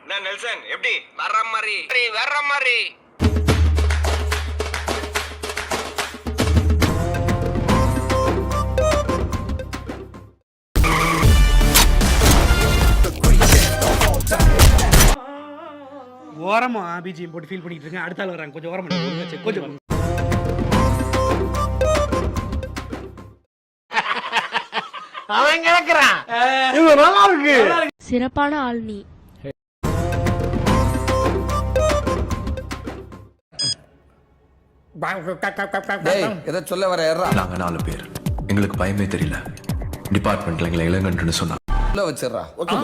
நான் நெல்சன் எப்படி வர்ற மாதிரி ஓரமா பிஜிஎம் போட்டு ஃபீல் பண்ணிட்டு இருக்கேன். அடுத்த ஆள் வராங்க, கொஞ்சம் ஓரமா கொஞ்சம் அவன் கேக்குறான் இது நல்லா இருக்கு. சிறப்பான ஆள் நீ. எதை சொல்ல வர ஏறா? நாங்க 4 பேர், எங்களுக்கு பயமே தெரியல. டிபார்ட்மெண்ட்ல எங்களை இளங்கன்றுன்னு சொன்னா வச்சிடறா. ஓகே